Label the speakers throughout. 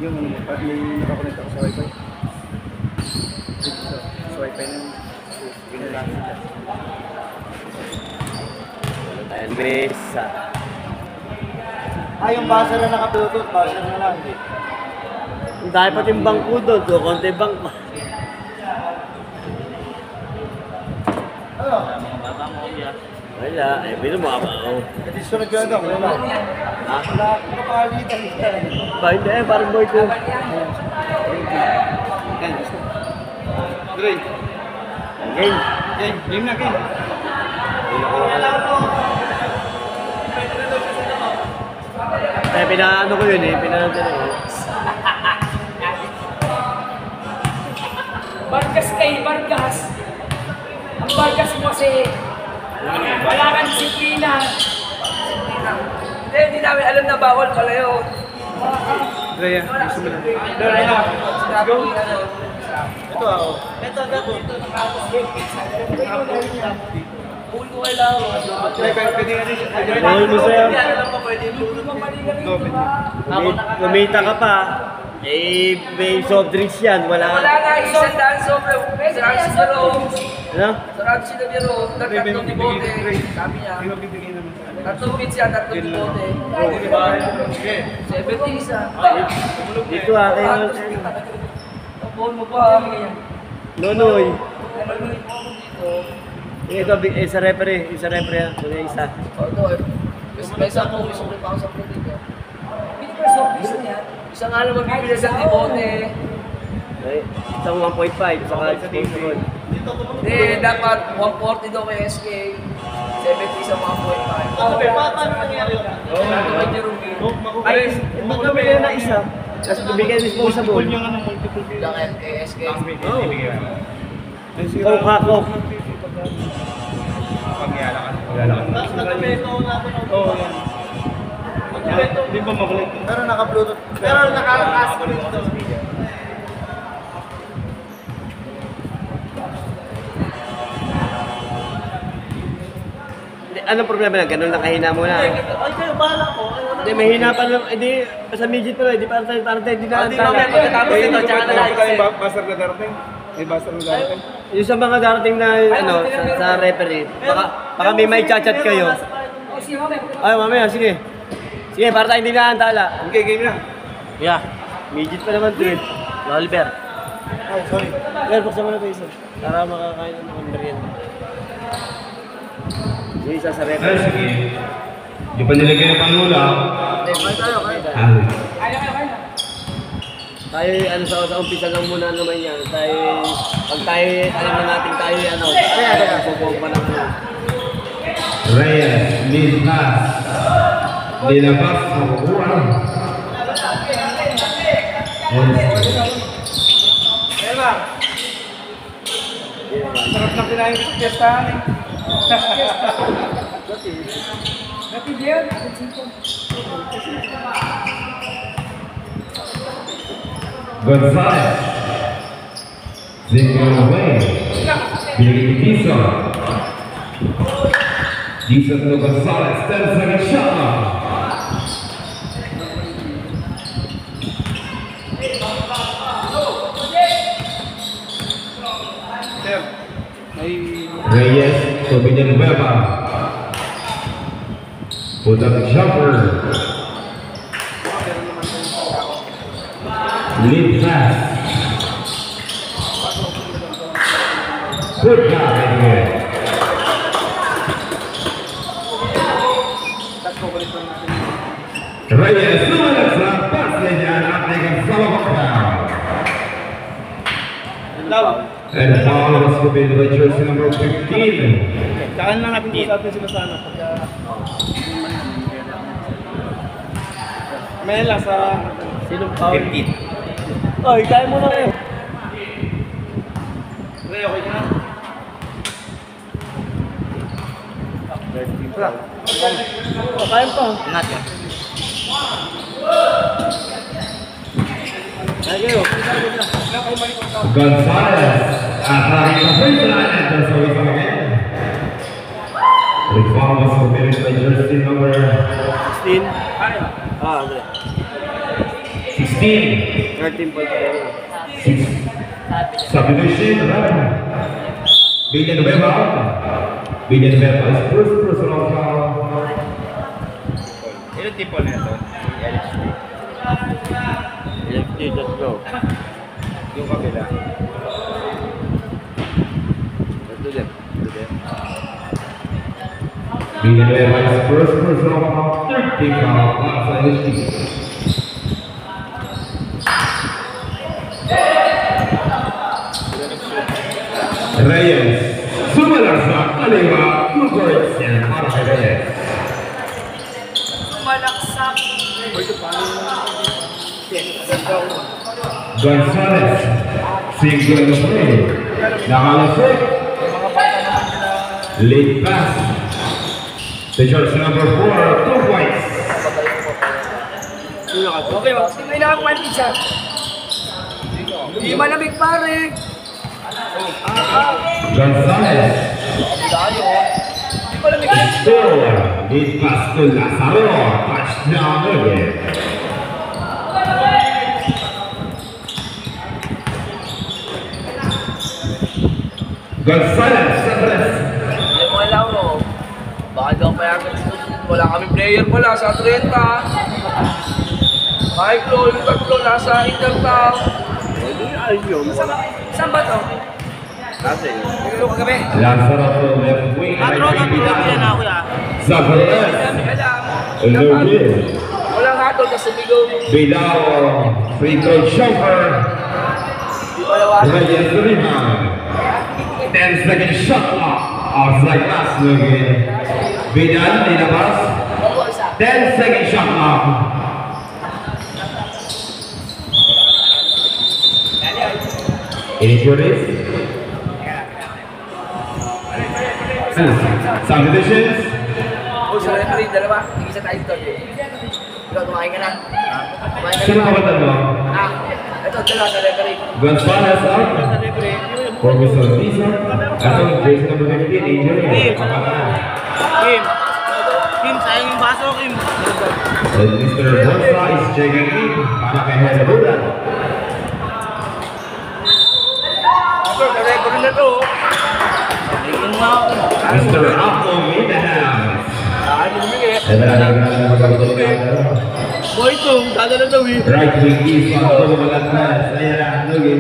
Speaker 1: Yung may nakakonect ako sa wifi. Sa wifi na yung ginagawa nila.
Speaker 2: Wala tayong mesa.
Speaker 3: Yung buzzer na nakapulutot, buzzer na lang.
Speaker 2: Dahil pati yung bangko doon, so konti bangko.
Speaker 3: Ano?
Speaker 2: Wala, eh, pino mo ako.
Speaker 3: Kasi sunod ka na, wala.
Speaker 2: Ha?
Speaker 3: Wala, nakakalitan.
Speaker 2: Ba, hindi eh, parang boy ko.
Speaker 1: Dre.
Speaker 2: Game.
Speaker 1: Game na, game.
Speaker 2: Eh, pinaano ko yun eh, pinaano ko yun.
Speaker 4: Vargas kay Vargas. Ang Vargas mo kasi wala kang disiplina. Hindi namin alam na bawal pala yun.
Speaker 1: Dre, gusto mo na.
Speaker 3: Dre na. Let's go. Ito ako. Ito.
Speaker 4: Huli ko kayo lang.
Speaker 1: Dre, pwede nga rin.
Speaker 2: Bawal mo sa'yo. Kumita ka pa. Eh, may soft drinks yan, wala.
Speaker 4: Wala nga isang daan sobre. Sarang si Jero.
Speaker 2: Ano?
Speaker 4: Sarang si Jero. Tatlong tibote. Sabi niya.
Speaker 1: Hindi magbibigay naman sa akin.
Speaker 4: Tatlong pizza, tatlong tibote. 70 isa.
Speaker 2: Dito ah, kayo.
Speaker 4: Tapon mo pa.
Speaker 2: Nonoy.
Speaker 4: Malmalik mo ako dito.
Speaker 2: Ito, isa referee ah. Ito na isa.
Speaker 4: Ito eh. May isa po, may sobre pa ako sa pro dito. Hindi ko sobre isa niya. Isa nga lang mabibili sa tibote.
Speaker 2: Okay. Isang 1.5, isang sponsor.
Speaker 4: Hindi, dapat 140 daw kay SK. 70 sa 1.5.
Speaker 3: Paano nangyari yun?
Speaker 4: Ito kay Jerome.
Speaker 2: Ay, magkabili na isa. Tapos bibigyan disposable.
Speaker 1: Multiple yung ano, multiple.
Speaker 4: Lang kay SK.
Speaker 2: Coke ha, Coke.
Speaker 1: Pagyala ka.
Speaker 3: Tapos nagkabeto natin.
Speaker 1: Oo, yan. Hindi ba mabalik?
Speaker 3: Pero naka-bluetooth. Pero naka-cast dito.
Speaker 2: Anong problema na? Ganun lang kahina mo na.
Speaker 3: Ay, kayo, bahala ko.
Speaker 2: Hindi, mahina pa lang. Hindi, sa midget pa lang. Hindi para tayo hindi na
Speaker 3: Hindi mamaya pagkatapos nito, tsaka na lang.
Speaker 1: May buzzer na darating. May buzzer na darating.
Speaker 2: Yung sa mga darating na ano, sa referee, baka may chat kayo.
Speaker 4: Oh, si Mame.
Speaker 2: Ay, mamaya, sige. Sige, para tayo hindi naantala.
Speaker 1: Okay, game na.
Speaker 2: Yeah. Midget pa naman to eh. Lolber.
Speaker 3: Ay, sorry.
Speaker 2: Well, buksan mo na ito isa. Para makakain ng mga merienda. Yung isa sa
Speaker 5: Ay,
Speaker 2: referee.
Speaker 5: sige. Yung panilagay ng panula.
Speaker 2: Kain tayo, kain tayo.
Speaker 4: Kaya.
Speaker 2: Tayo, ano, sa umpisa lang muna naman yan. Tayo, pag tayo, alam na natin tayo, ano, kaya subukan pa ng ano.
Speaker 5: Reyes, Nilpas. Nilabas, makukuha.
Speaker 1: Ayan na. Sarap na kinain sa piyestahan eh.
Speaker 4: Happy day.
Speaker 5: Gonzalez. Single away. Binigay ni Dizon. Dizon to Gonzalez. 10-second shot clock.
Speaker 1: Sir, may...
Speaker 5: Reyes to Villanueva. Put up jumper. Lead pass. Good job, anyway. Reyes sumunod sa pass niya dyan at naging salabakal.
Speaker 1: Love.
Speaker 5: And the foul was committed by jersey number 15.
Speaker 1: Saan lang natin usapin sila sana pagka... May lang sa...
Speaker 2: Sinong foul?
Speaker 5: 15.
Speaker 2: Oy, tayo muna kayo.
Speaker 1: Ray, okay ka na?
Speaker 2: Kain pa.
Speaker 3: Ingat ka.
Speaker 2: Ay, kayo.
Speaker 5: Gonzalez attacking the baseline and does so with again. The foul was committed by jersey number
Speaker 2: 16. Ah, Andre.
Speaker 5: 16.
Speaker 2: 13 points.
Speaker 5: 6. Subdivision, Villanueva out. Villanueva is first personal foul.
Speaker 1: Ilang tipo na ito?
Speaker 2: LFG, let's go.
Speaker 1: Yung kabila.
Speaker 2: Let's do them.
Speaker 5: Villanueva is first personal foul. 13 foul. Outside the sheet. Reyes, sumalar sa kaliwa, Lugos yan para kay Reyes.
Speaker 3: Malaksak.
Speaker 5: Gonzalez, single na play, nakalasik, lead pass, to jersey number 4, 2 points.
Speaker 3: Okay, may nakakuha isa. Hindi malamig pare.
Speaker 5: Gonzalez,
Speaker 3: Hindi malamig.
Speaker 5: still, lead pass to Lazaro, touchdown again. Gonzalez, Sabres,
Speaker 4: Yung mga Lauro, baka daw payagan dito. Wala kami player pala sa 30. Kahit Flo, yung tatlo nasa Intertown.
Speaker 3: Saan ba to?
Speaker 2: Kasi,
Speaker 3: Nagalo kagabi.
Speaker 5: Lazaro to left wing, Sabres,
Speaker 3: Kami alam.
Speaker 5: Lugos,
Speaker 4: Walang hatol kasi bigaw.
Speaker 5: Bilao, free throw jumper,
Speaker 4: Di malawasan.
Speaker 5: Reyes rebound. 10-second shot clock. Outside pass again. Vidal, nilabas. 10-second shot clock. Injuries. Subdivisions.
Speaker 4: O sa referee, dalawa. Tig-isa tayo dito. Ikaw, tumakin ka na. Tumakin ka
Speaker 5: Sino
Speaker 4: na.
Speaker 5: ka ba tatlo?
Speaker 4: Ah, ito, dalawa sa referee.
Speaker 5: Gonzalez out. For Mr. Tisa. Atong jersey number 15, injury.
Speaker 1: Kim! Kim, sayang yung baso, Kim!
Speaker 5: And Mr. Bonsa is checking in para kay Helabudan.
Speaker 4: Ito, sa referee na to.
Speaker 1: Tingin mo ako.
Speaker 5: Mr. Apple in the house.
Speaker 4: Ano lumigit?
Speaker 5: Eh, na magkakalimutan.
Speaker 1: Boy, ito, dadala daw eh.
Speaker 5: Right wing is on the Malantas. Ayan na, Nugin.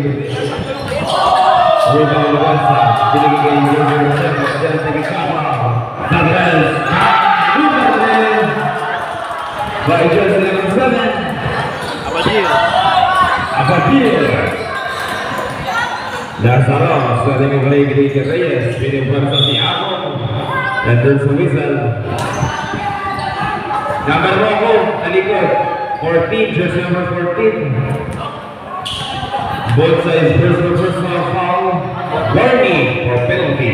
Speaker 5: Rebound Bonsa. Binigay kay Junior Sebo. Diyan sa Gikapa. Sabres. Rebound. By jersey number 7.
Speaker 1: Abadir.
Speaker 5: Abadir. Lazaro. Sweating of Ray Green Reyes. Pinimpan sa si Apple. And there's a whistle. Number Rocco, talikod. 14, jersey number 14. Both sides personal foul. Warning or penalty.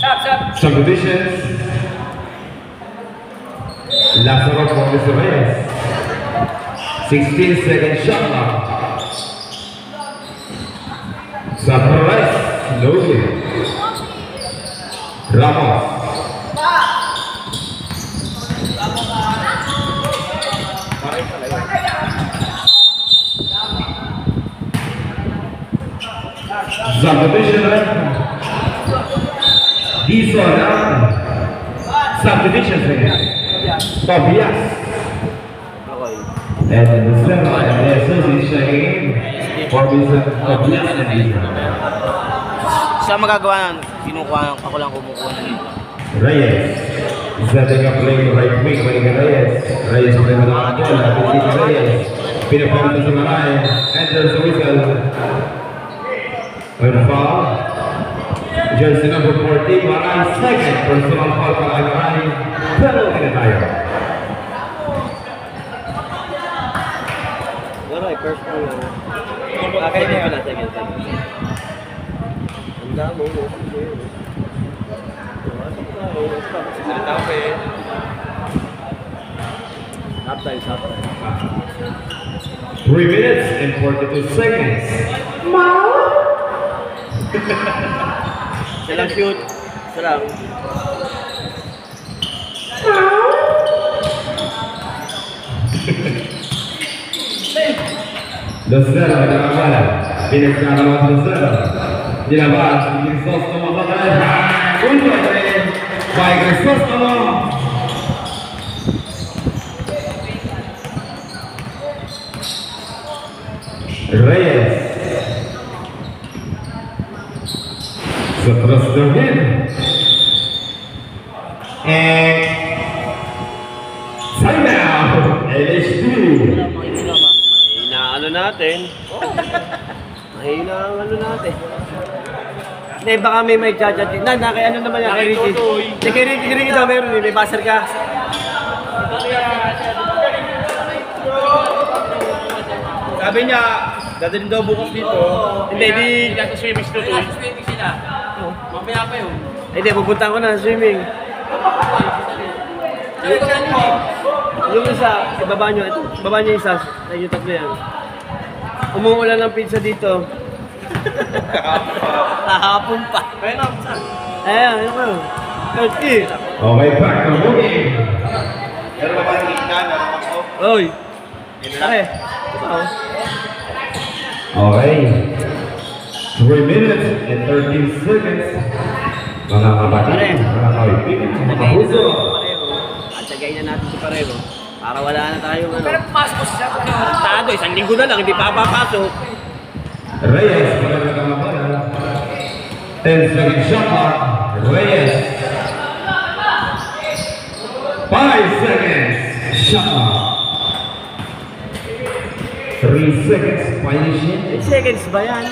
Speaker 3: Sap.
Speaker 5: Subdivisions. Lazaro for Mr. Reyes. 16-second shot clock. Sabres, Logan. Ramos. Subdivision right. Dizon out. Subdivision right. Tobias.
Speaker 2: okay.
Speaker 5: And the center and the association checking in for Mr. Tobias and Dizon.
Speaker 1: Siya magagawa nun. Kinukuha, ako lang kumukuha na dito.
Speaker 5: Reyes. Setting up play right wing by Reyes. Reyes play with the ball. Pinipili Reyes. Pinapalita sa Maray. Enters the whistle. With a foul. Jersey number 14. Maray second. Personal foul para Maray. Penalty na tayo.
Speaker 2: Alright, first one. Okay, hindi ko na. Sige. Ang damo. Halftime.
Speaker 5: 3 minutes and 42 seconds.
Speaker 2: Isa lang shoot. Isa lang.
Speaker 5: Lucero de la bola. Viene Carlos Lucero. Dilabas, Crisóstomo Zabaleta. 1-3. By Crisóstomo. Reyes. Setras Dormin. And timeout. LSD.
Speaker 2: Mahina natin. Mahina ang ano natin. Hindi, baka may chat-chat. Kay ano naman yan, kay Ricky. Kay Ricky daw meron, may buzzer ka.
Speaker 3: Sabi niya, dadalhin daw bukas dito.
Speaker 2: Hindi,
Speaker 3: Nasa swimming studio. Swimming sila. Mamaya pa yun.
Speaker 2: Hindi, pupunta ko na swimming. Yung isa, ibaba nyo, ito, ibaba nyo isa, ay yung tatlo yan. Umuulan ng pizza dito. Kahapon pa. Ayan, yun ko. 30.
Speaker 5: Okay, back to moving.
Speaker 3: Pero ba parang kita na?
Speaker 2: Oy. Pare.
Speaker 5: Okay. 3 minutes and 13 seconds. Mga kapatid, mga kaibigan, mga kapuso.
Speaker 2: At sagay na natin si Pareho. Para wala na tayong ano. Pero pasok siya. Tado, isang linggo na lang, hindi pa papasok.
Speaker 5: Reyes, magandang mga bola. 10 seconds shot clock. Reyes. 5 seconds shot clock. 3 seconds finishing.
Speaker 2: 8 seconds ba yan?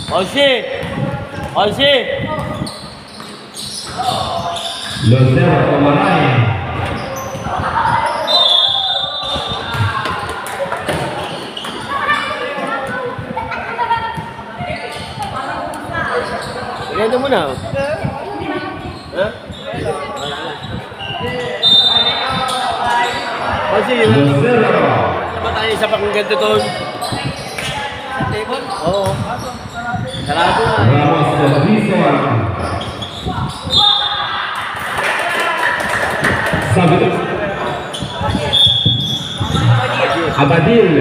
Speaker 2: Olsi! Olsi!
Speaker 5: Lucero Omaray.
Speaker 2: Ganito muna. Ha? Olsi, yun lang.
Speaker 5: Lucero.
Speaker 2: Sama tayo isa pa kung ganito doon. Oo. Sarado na.
Speaker 5: Ramos Robinson. Sabit. Abadil.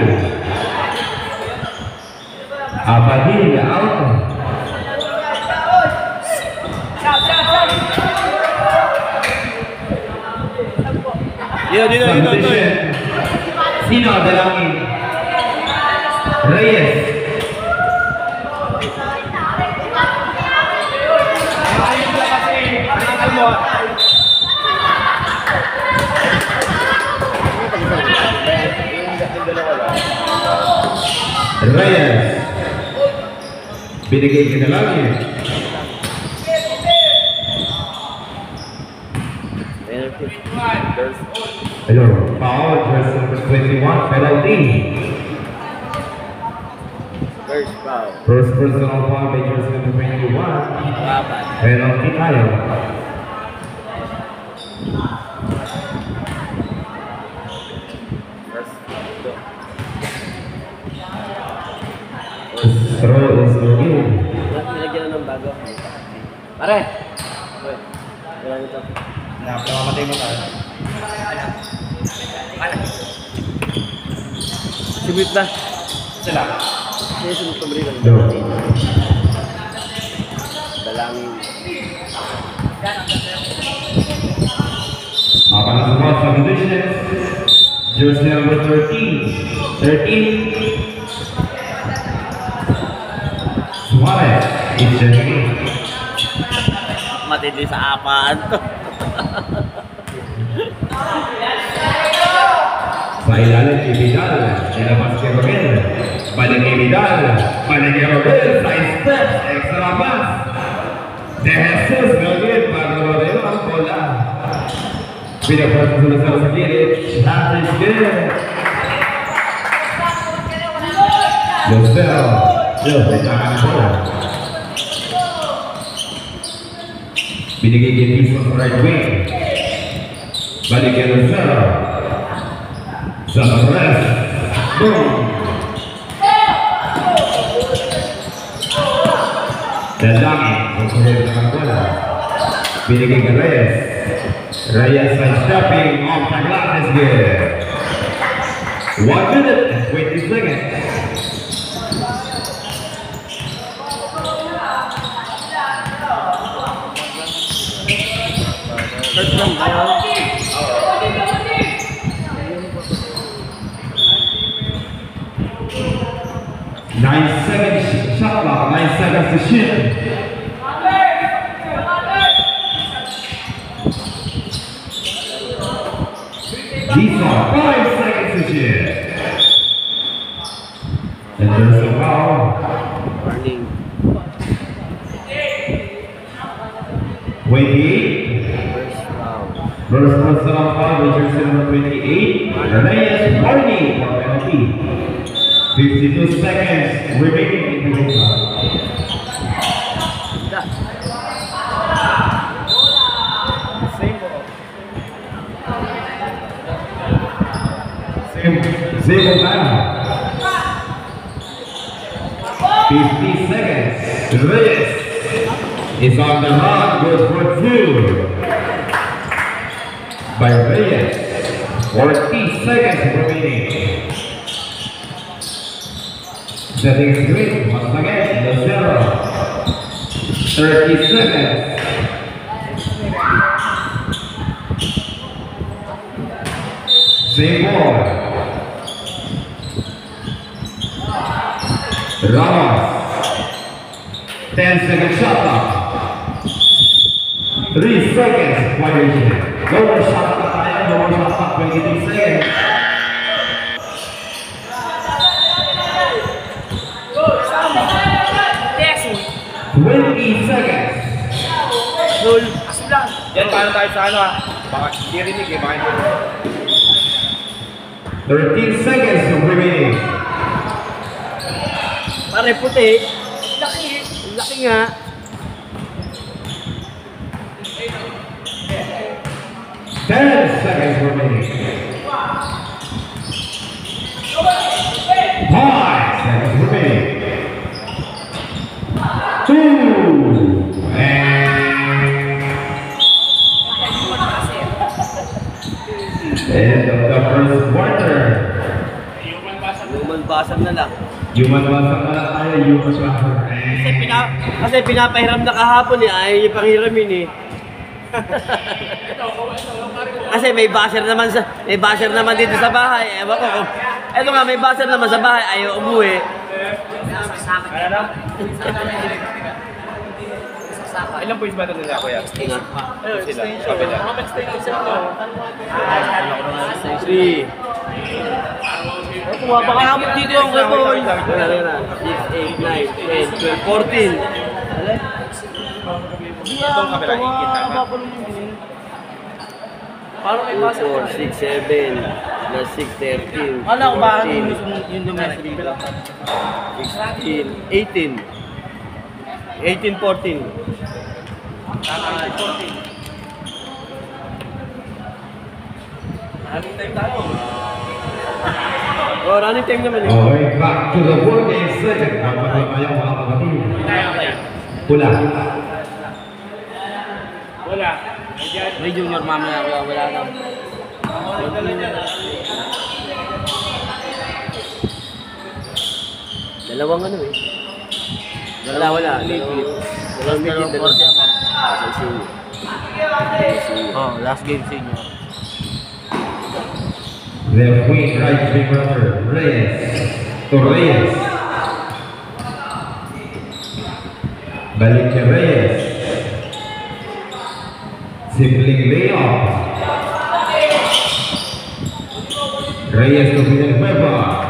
Speaker 5: Abadil out.
Speaker 2: Dito.
Speaker 5: Submission. Sino dalangin? Reyes. Reyes. Binigay ka na lang yun. Hello. Foul, jersey number 21, penalty.
Speaker 2: First foul.
Speaker 5: First personal foul by jersey number 21.
Speaker 2: Dapat.
Speaker 5: Penalty tayo. Throw is no good.
Speaker 2: Nilagyan na ng bago. Pare! Wala nito.
Speaker 3: Napakamatay mo tayo.
Speaker 2: Sumit na.
Speaker 3: Sila.
Speaker 2: Kaya sumit pa rin ang
Speaker 5: No.
Speaker 2: dalangin.
Speaker 5: Para sa mga subdivisions, jersey number 13. 13. Suarez is the game.
Speaker 2: Matindi sa apaan to.
Speaker 5: Sa ilalim kay Vidal, nilabas kay Robel. Balik kay Vidal, balik kay Robel, side steps, extra pass. De Jesus Gagin, para Rodeo ang bola. Pinapasa sa lasal sa gilid, that is good. Lucero, may tangan na bola. Binigay kay Piso sa right wing. Balik kay Lucero. Sa press. Boom! Dalangin. Ang sulit na bola. Binigay kay Reyes. Reyes sidestepping off the glass is good. 1 minute and 20 seconds.
Speaker 2: First lang tayo.
Speaker 5: 9 seconds shot clock, 9 seconds to shoot. These are 5 seconds to shoot. And there's a foul.
Speaker 2: Warning.
Speaker 5: 28.
Speaker 2: First foul.
Speaker 5: First personal foul, jersey number 28. Reyes warning for penalty. 52 seconds remaining in the game. Same time. 50 seconds. Reyes is on the run. Good for two. By Reyes. 40 seconds remaining. Setting screen once again. The zero. 30 seconds. Same ball. Ramos. 10-second shot clock. 3 seconds violation. No more shot clock. No more shot clock. 22 seconds.
Speaker 3: Yes!
Speaker 5: 20 seconds.
Speaker 2: Goal.
Speaker 3: Aslan!
Speaker 1: Yan, paano tayo sa ano Baka hindi rinig baka hindi rinig.
Speaker 5: 13 seconds remaining.
Speaker 2: Pare puti. Laki. Laki nga.
Speaker 5: Ten seconds remaining. 5 seconds remaining. 2 end of the first quarter.
Speaker 2: Human basag na lang.
Speaker 5: Human basang na lang tayo, human basang.
Speaker 2: Kasi pinapahiram na kahapon eh. Ayaw niya panghiramin eh. Kasi may basher naman dito sa bahay. Ewan ko. Eto nga, may basher naman sa bahay. Ayaw umuwi.
Speaker 1: Ilang points ba ito nila, kuya?
Speaker 2: Ingat.
Speaker 1: Sila, kabila.
Speaker 2: 3. Baka dito ang report. 6, 8, 9, 10, 12, 14.
Speaker 1: Itong kabila, ikit tama.
Speaker 2: Parang may basa. 4, 6, 7, plus 6, 13,
Speaker 3: Wala ko ba
Speaker 2: 14,
Speaker 3: yung domestic dito?
Speaker 2: 16, 18. 18, 14. Oh, running time naman eh.
Speaker 5: Okay, back to the working second. Magpapalala tayo mga kapatid. Pula.
Speaker 1: Wala.
Speaker 3: May junior mamaya ako, wala na.
Speaker 2: Dalawang ano eh. Wala. Dalawang midget, dalawang. Sa senior.
Speaker 3: Oh, last game senior.
Speaker 5: The queen right wing runner, Reyes. To Reyes. Balik ke Reyes. Sibling layoff. Reyes to Villanueva.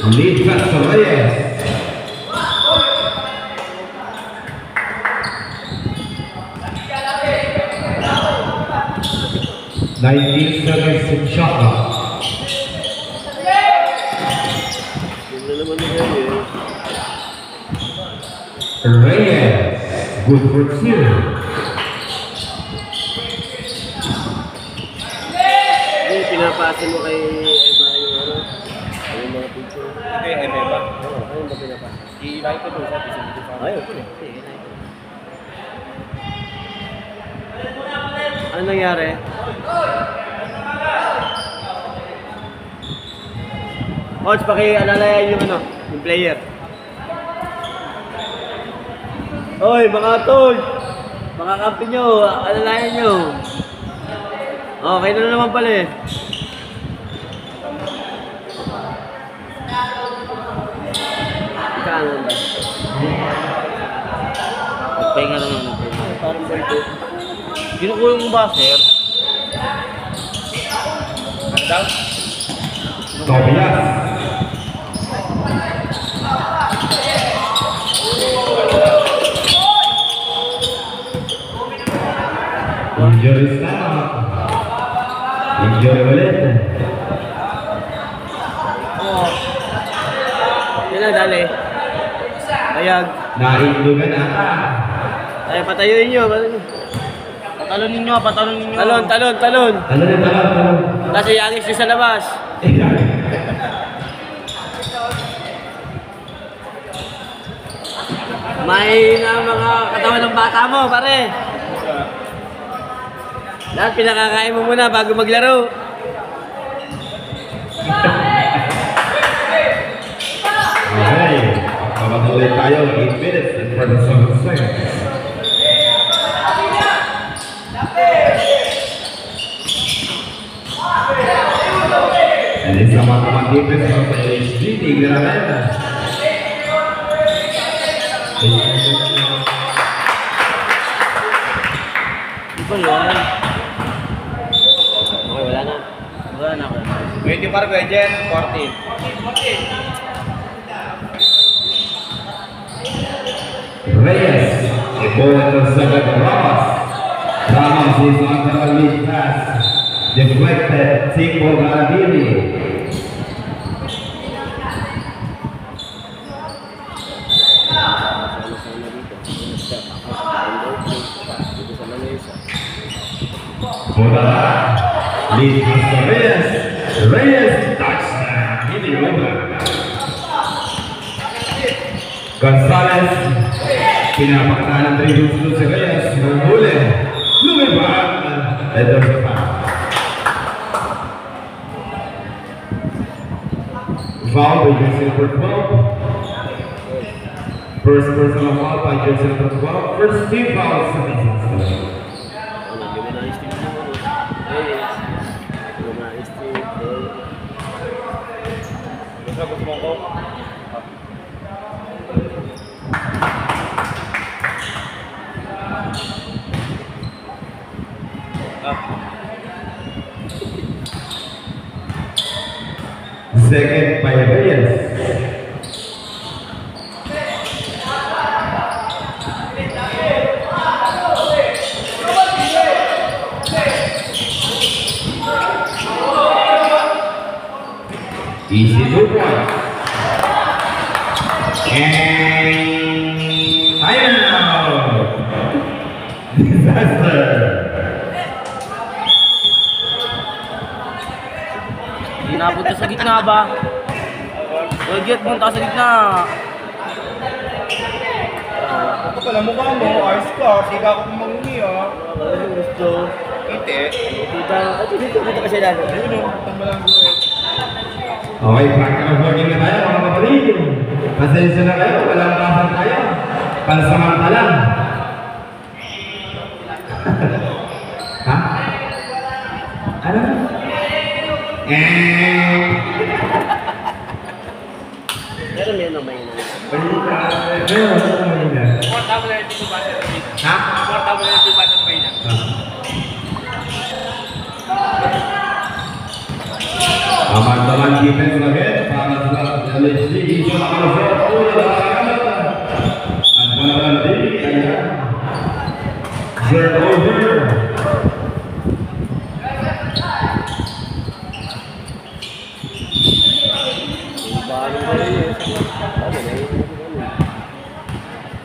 Speaker 5: Lead pass to Reyes. Nineteen seconds in shot clock.
Speaker 2: Yun na naman nila eh.
Speaker 5: Reyes, good for two.
Speaker 2: Pinapasa mo kay Emma yung ano, yung mga
Speaker 3: Hindi, eme ba?
Speaker 2: Oo, ayun ba pinapa?
Speaker 3: I-United doon sa Vicinity Farm.
Speaker 2: Ayun, sige. Ano nangyari? Coach, paki-alalayan yung ano, yung player. Oy, mga tol! Mga kampi nyo, alalayan nyo. Okay na naman pala eh. Ikaw ba?
Speaker 1: Magpahinga lang naman.
Speaker 2: Parang birthday.
Speaker 1: Kinukuha yung buzzer.
Speaker 3: Ano daw?
Speaker 5: Tobias. Injury stop. Injury ulit.
Speaker 2: Yan lang, dali. Bayag.
Speaker 5: Nahindugan ata.
Speaker 2: Ay, patayuin nyo.
Speaker 1: Patalon ninyo, patalon ninyo.
Speaker 2: Talon, talon, talon.
Speaker 5: Ano rin talon?
Speaker 2: Kasi yangis nyo sa labas. May na mga katawan ng bata mo, pare. Lahat pinakakain mo muna bago maglaro.
Speaker 5: Okay. Papatuloy tayo. 8 minutes and 47 seconds. And isa mga defense ng PhD, tignan natin.
Speaker 2: Di ba yun? Okay, wala na.
Speaker 1: Wala na ako.
Speaker 3: 20 par Gwen, 14.
Speaker 5: Reyes, a ball intercepted by Ramos. Ramos is on the lead pass. Deflected, team for Garavili. Bola, lead pass to Reyes. Reyes, touchdown, hindi over. Gonzalez, pinapakita ng dribbles doon si Reyes, nahuli, lumibag, ito sa foul. Foul by jersey number 12. First personal foul by jersey number 12. First team foul sa Phoenix.
Speaker 3: Gusto mo ko?
Speaker 5: Second by Reyes. Easy 2 points. And timeout. Disaster.
Speaker 1: Hindi napunta sa gitna ba? Get punta sa gitna.
Speaker 3: Ito pala mukha mo, ayos ka. Siga ko mangungi ah.
Speaker 2: Ano gusto?
Speaker 3: Ite.
Speaker 2: Dito kasi lalo.
Speaker 3: Ayun o, tambalang gawin.
Speaker 5: Okay, practical working na tayo mga kapatid. Pasensya na kayo, walang basan tayo. Pansamantala. Ha? Ano?
Speaker 2: Pero meron may na.
Speaker 3: Portable na ito ba sa Pilipinas?
Speaker 5: Ha?
Speaker 3: Portable na ito ba sa Pilipinas?
Speaker 5: Aman-aman defense again para sa LHD. Iso na kalafot. At wala din. Ayan. Turn over.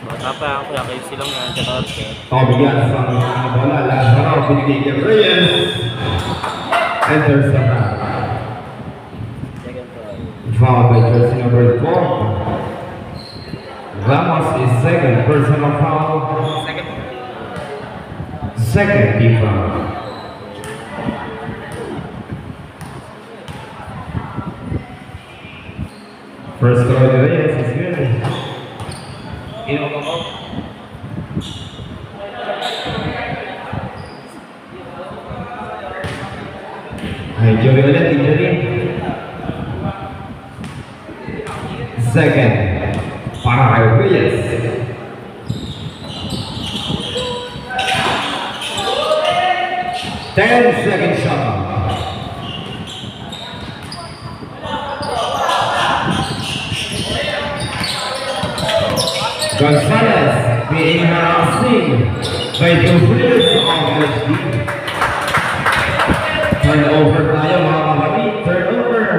Speaker 1: Bata pa ako, kaya kayo silang yan, 14.
Speaker 5: Pabigat sa mga bola. Lazaro, binigyan Reyes. Enters the back. Fouled by jersey number 4. Ramos is second personal foul. Second team foul. First throw to Reyes is good. Joey ulit, injury. Second, para kay Reyes. Ten-second shot. Gonzalez being harassing by the players of LSD. Turnover tayo mga kapatid, turnover.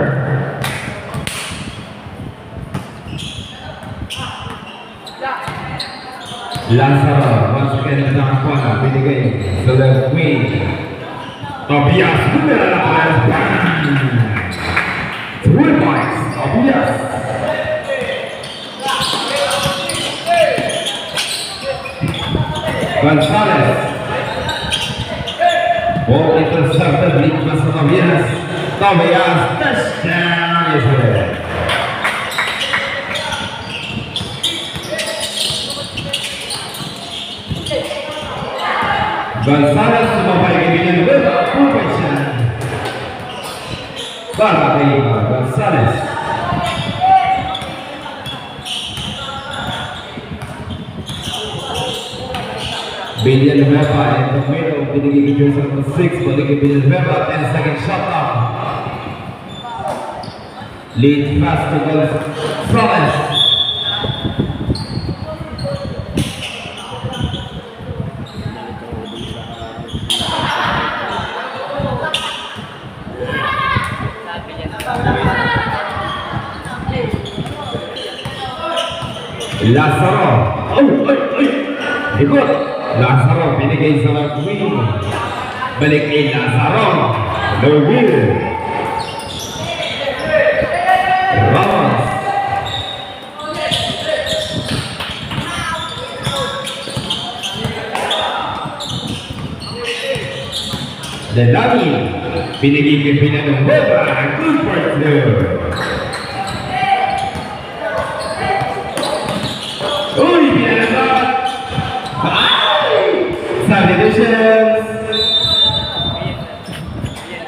Speaker 5: Lazaro, once again nakakuha, binigay sa left wing. Tobias, bumira na left wing. 3 points, Tobias. Gonzalez. Ball intercepted, lead pass to Tobias. Tobias, touchdown, Israel. Gonzalez sumabay kay Villanueva, conversion. Para kay Gonzalez. Villanueva in the middle, binigay kay jersey number 6, balik kay Villanueva, 10-second shot clock. Lead pass to Gonzalez. Lazaro, ikut Lazaro, binigay sa left wing, balik kay Lazaro, low wheel, Ramos, Delami, binigay kay Villanueva, good for 2. Uy, pinalabas! Substitutions!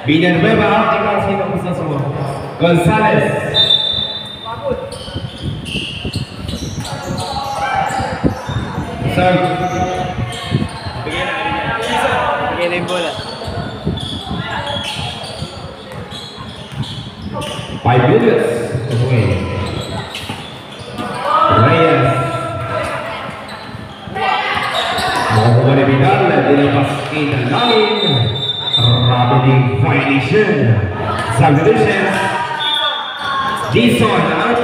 Speaker 5: Villanueva, ikaw sino gusto mo? Gonzalez. Sir.
Speaker 1: Bigyan na yung bola.
Speaker 5: 5 minutes away. Reyes. Makukuha ni Vidal, dinapas in line. Rapiding violation. Substitution. Dison out.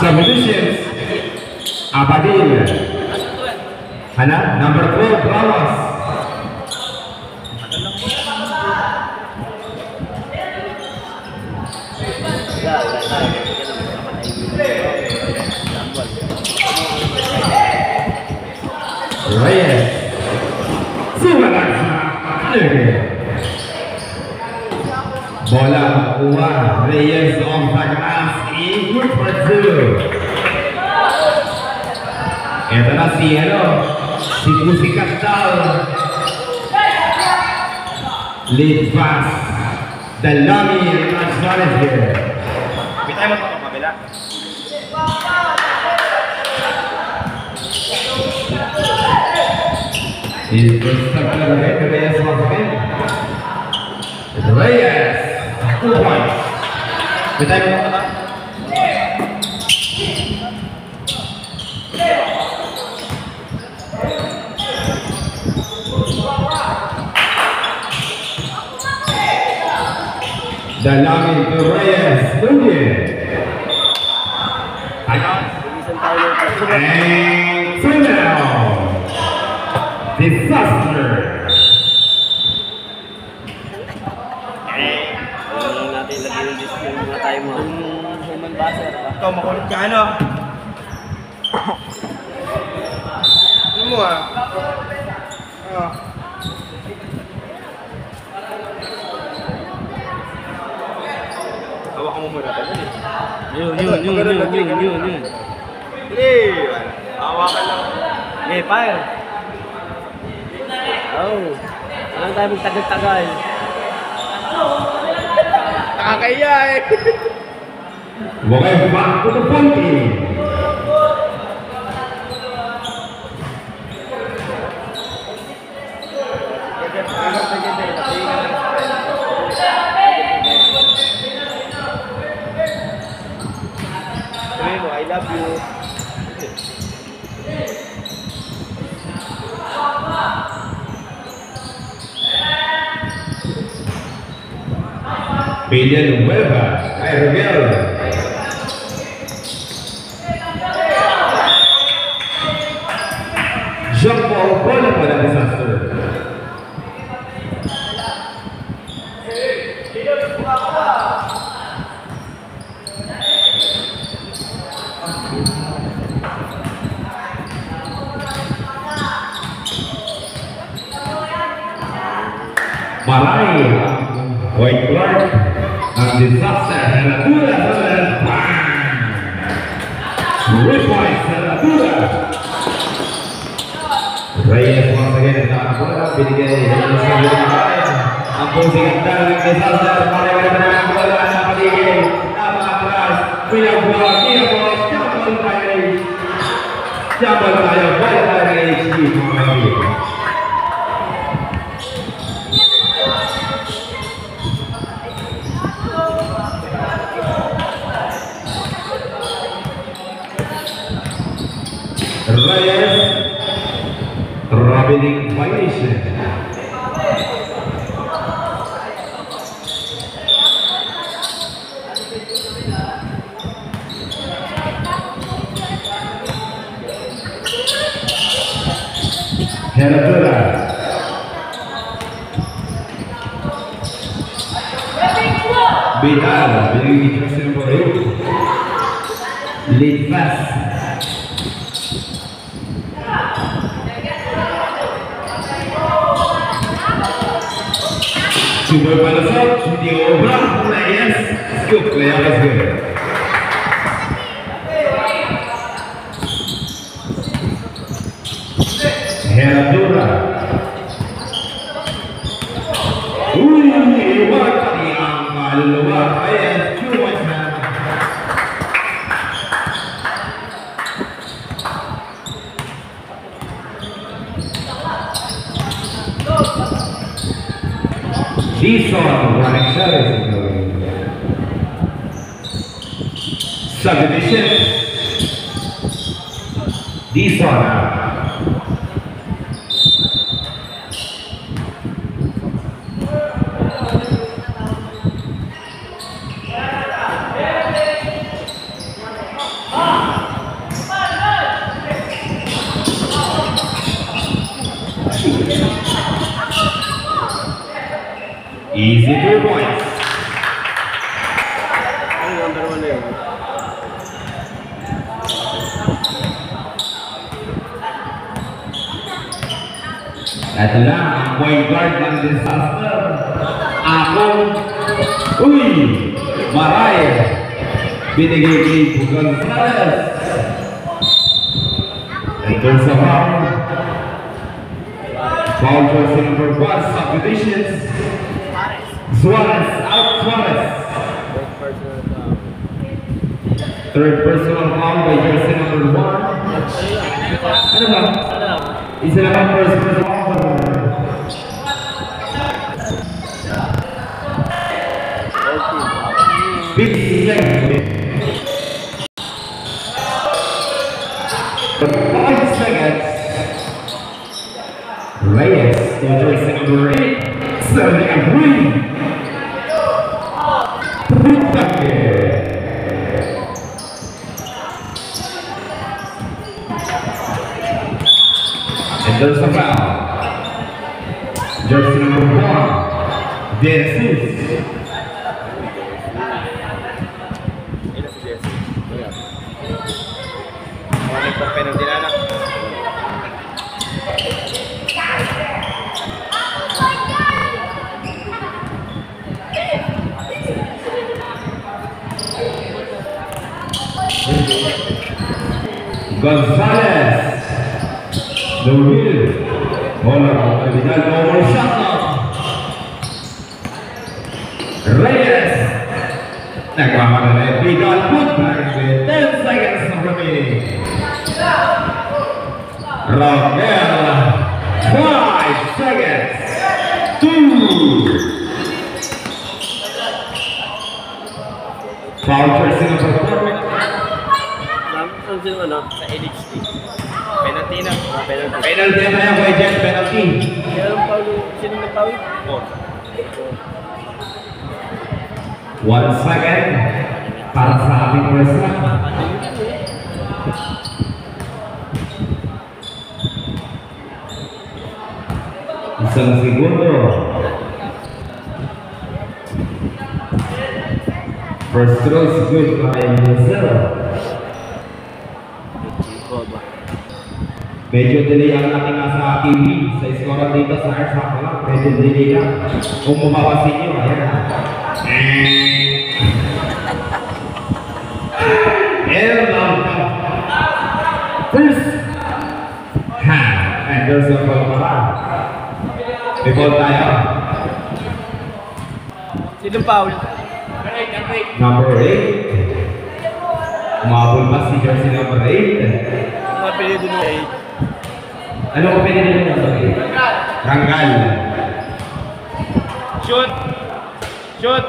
Speaker 5: Substitutions. Abadil. Hana, number 12, Ramos. Reyes. Sumalag sa bola kuha. Reyes on the grass. Good for 2. Ito na si si Pussycat Doll. Lead pass. Delami and Gonzalez here.
Speaker 3: Bitay mo ito kabila.
Speaker 5: He's constructed Reyes once again. Reyes. 2 points.
Speaker 3: Bitay mo ito.
Speaker 5: Delami to Reyes. Lugi. And 2 down. Disaster.
Speaker 3: Ikaw makulit ka, ano? Ano mo ah? Ah. Hawakan mo muna tayo.
Speaker 1: Yun.
Speaker 3: Hey! Hawakan lang.
Speaker 2: Okay, fire. Oh. Walang tayo magtagal-tagal.
Speaker 3: Nakakaya eh.
Speaker 5: Okay, back to the point game.
Speaker 3: Sabihin mo, I love you.
Speaker 5: Villanueva, Ayrogel. Jump ball, bola para disaster. Malay, White Clark, ang disaster, Natura, bang! 3 points, Natura. Reyes once again, nakakuha, binigay ng isang lumabay. Ang pusing ng disaster, pareho na ang bola sa paligid. Napakatras, pinagbuha, double tayo. Double tayo, bola tayo ng HG, mga kaibigan. Reyes, Robining violation. Herrera. Vidal, binigay jersey number 8. Lead pass. Super Palasot, hindi obra, Reyes, scoop, kaya let's go. Herradura. Iwan ang kaluluwa, Reyes, 2 points na. Dison, running service. Subdivision. Dison. Easy 2 points.
Speaker 2: Ano yung number 1 na yun?
Speaker 5: Ito lang ang point guard ng disaster. Ako. Uy! Maray! Binigay kay Gonzales. Ito sa foul. Foul jersey number 1, subdivisions. Suarez, out Suarez. Third personal foul by jersey number 1. Ano ba? Isa lang ang first personal foul. Big second. 5 seconds. Reyes, jersey number 8. 73. And there's a foul. Jersey number 1, Jesus. Gonzalez. The wheel. Bola kaibigan, no more shot clock. Reyes. Nagmamadali. Bidon put back with 10 seconds remaining. Rangel. 5 seconds. 2. Foul jersey number 4.
Speaker 2: Ang sino ano? Sa NXT. Penalty na. Penalty.
Speaker 5: Penalty na tayo kay Jet, penalty.
Speaker 2: Kaya ang Paulo, sino nagpawi?
Speaker 5: 1 second para sa ating first round. Isang segundo. First throw is good by Brazil. Medyo delay ang ating nasa TV sa score dito sa Airsoft lang. Medyo delay lang. Kung mapapasin nyo, ayan. First hand. And there's a ball para. Before tayo.
Speaker 2: Sino Paul?
Speaker 5: Number 8. Umabol pa si jersey number 8.
Speaker 2: Ang apelido mo 8.
Speaker 5: Ano ko pinili ng number 8? Ranggal.
Speaker 2: Shoot! Shoot!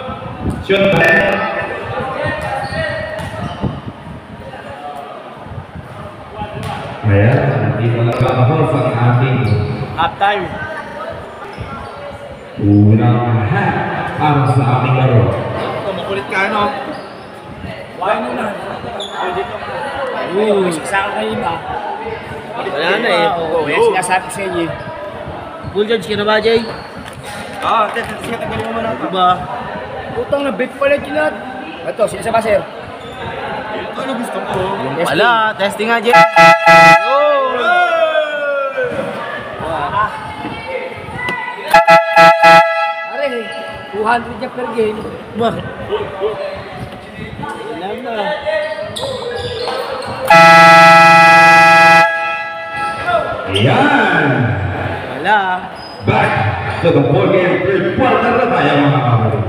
Speaker 5: Shoot ba? Ayan, dito na kakahos ang ating
Speaker 2: Half time.
Speaker 5: unang hat para sa ating laro.
Speaker 2: Makulit ka, no? Why mo na? Saksakan kayo ba? Wala na eh. Oo, yan sinasabi sa inyo. Full judge ka na ba, Jay? Oo, tagalin mo muna. Diba? Putang na, bet pala kinat. Ito, sino sa baser? Ano gusto ko?
Speaker 1: Wala, testing nga, Jay.
Speaker 4: Pare, 200 niya per game.
Speaker 2: Ba? Wala na.
Speaker 5: Ayan!
Speaker 2: Wala.
Speaker 5: Back to the ball game, third quarter na tayo mga kapatid.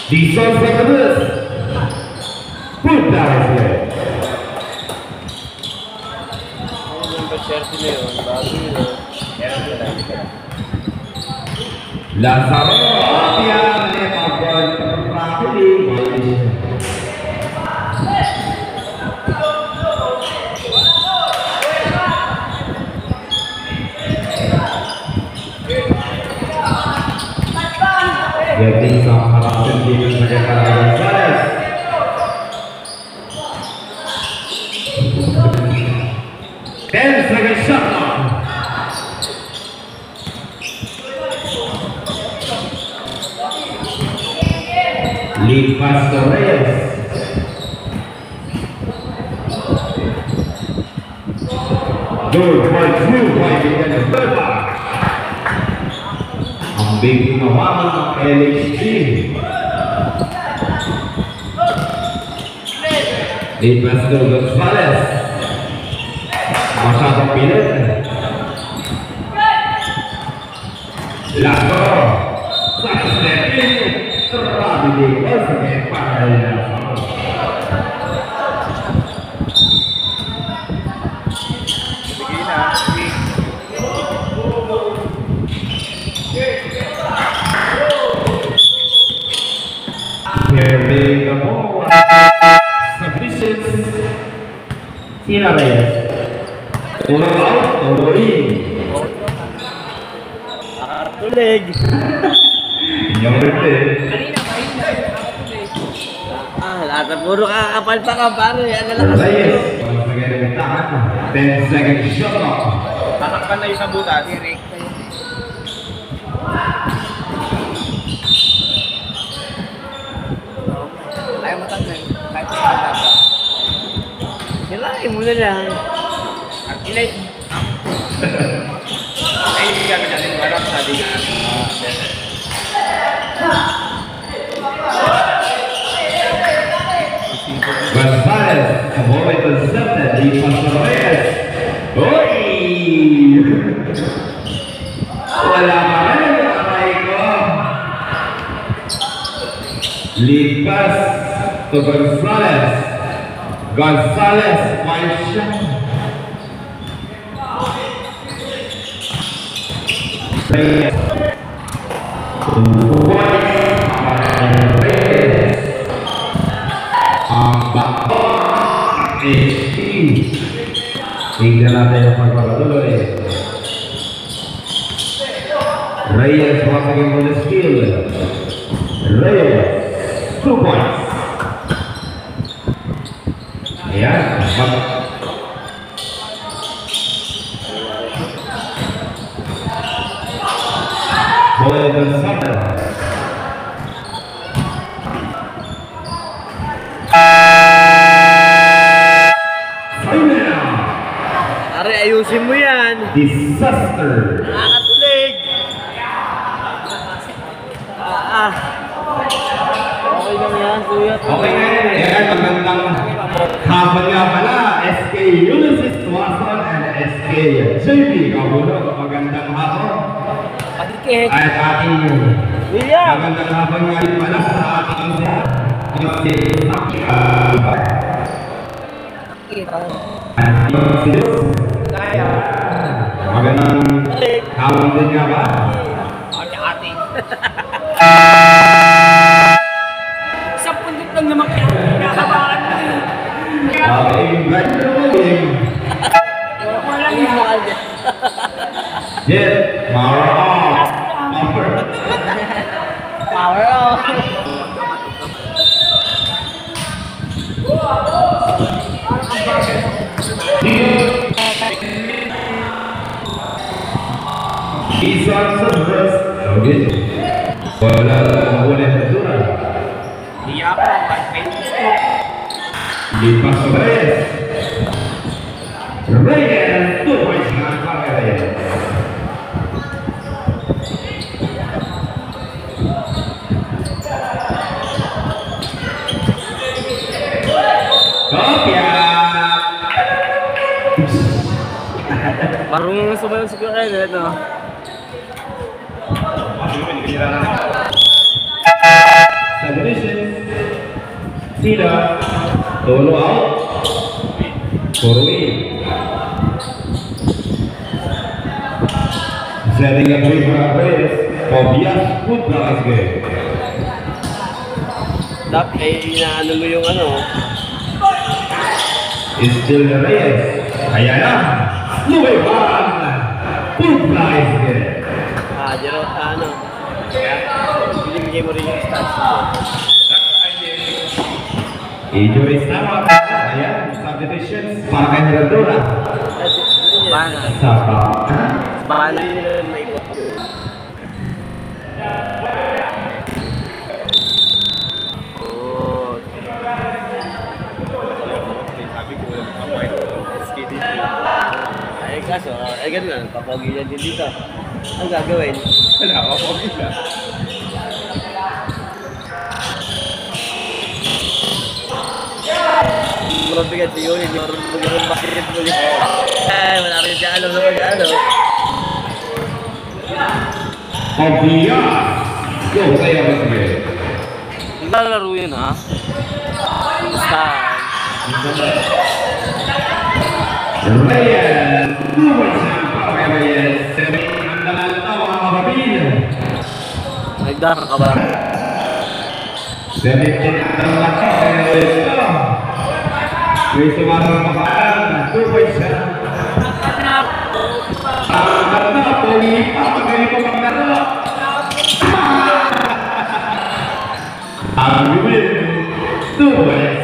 Speaker 5: The Sons of the Bus. Put that away.
Speaker 2: Number 30 na yun. Bago yun.
Speaker 5: Lazaro, Apia, Lemabon, Rapili, getting some harapan dito sa Jakarta Gonzalez. Ten second shot clock. Lead pass to Reyes. Good for two by Miguel Berba. Ang big umawaman ng LHG. Lead pass to Gonzalez. Masyadong pilit. Lato. Side step in. Rapidly once again para here being the ball. Submissions. Sina Reyes. Uno out, uno in.
Speaker 2: Tulig.
Speaker 5: Inyong rete.
Speaker 2: Lahat na puro kakapal pa ka, pare. Yan na lang.
Speaker 5: Reyes. Once again, bitahan. 10 second shot clock.
Speaker 2: Tatakpan na yung sa butas.
Speaker 4: Ayaw matanggal. Kahit sa kanya.
Speaker 2: Hilahin mo na lang.
Speaker 3: Ang inay. Ay, hindi kami
Speaker 5: The ball intercepted. Lipas sa Reyes. Uy! Wala pa rin. Aray ko. Lipas to Gonzalez. Gonzalez, one shot. Reyes. Reyes. Ang bako. Tingnan natin yung pagpapatuloy. Reyes once again for the steal. Reyes, 2 points. Ayan. Boleh bersama.
Speaker 2: Are, ayusin mo yan.
Speaker 5: Disaster.
Speaker 2: Nakakatulig. Okay lang yan, kuya.
Speaker 5: Okay na yun. Ayan, magandang hapon nga pala. SK Ulysses Tuason and SK JP Kabulo. Magandang hapon.
Speaker 2: Patikit.
Speaker 5: At ating
Speaker 2: William.
Speaker 5: magandang hapon nga rin pala sa ating magandang hapon din nga ba?
Speaker 2: Ating. Sa pundok lang naman kinakabahan mo yun.
Speaker 5: Okay, right rolling.
Speaker 2: Walang mahal niya.
Speaker 5: Jet, power off.
Speaker 2: Power off.
Speaker 5: He's on some rest. Okay. Wala na ulit na tura.
Speaker 2: Iya pa,
Speaker 5: Lipas sa Reyes. Reyes, 2 points na para Reyes. Kopya!
Speaker 2: marunong sumayon si Kuya, no?
Speaker 5: Submission. Sila. Tolo out. Corwin. Setting up three for Reyes. Tobias put na asge.
Speaker 2: Inaano mo yung ano?
Speaker 5: It's still the Reyes. Kaya na. Luwewan. Put na asge.
Speaker 2: Jero, ano? Binibigay mo rin yung stats.
Speaker 5: Injuries tama. Ayan, substitutions para kay Miradora.
Speaker 2: Bana.
Speaker 5: Sapa.
Speaker 2: Bana nila may ikot. Ay, kaso, ganun lang, papogi yan din dito. Ang gagawin?
Speaker 3: Wala, okay na.
Speaker 2: Murang bigat si Yuli, hindi marunong mag-iron basketball yun. Ay, wala rin siya alam na mag-ano.
Speaker 5: Tobias. Go, tayo asge.
Speaker 2: Naglalaro yun, ha? Basta.
Speaker 5: Reyes. Luwewan para kay Reyes. Ang dalata mga kapatid.
Speaker 2: Nagdaka ka ba?
Speaker 5: 17 ang laki kay Reyes. May sumasang makaan. 2 points siya. Ang ganda, pogi pa. Magaling pa maglaro. Ang bibig. 2 points.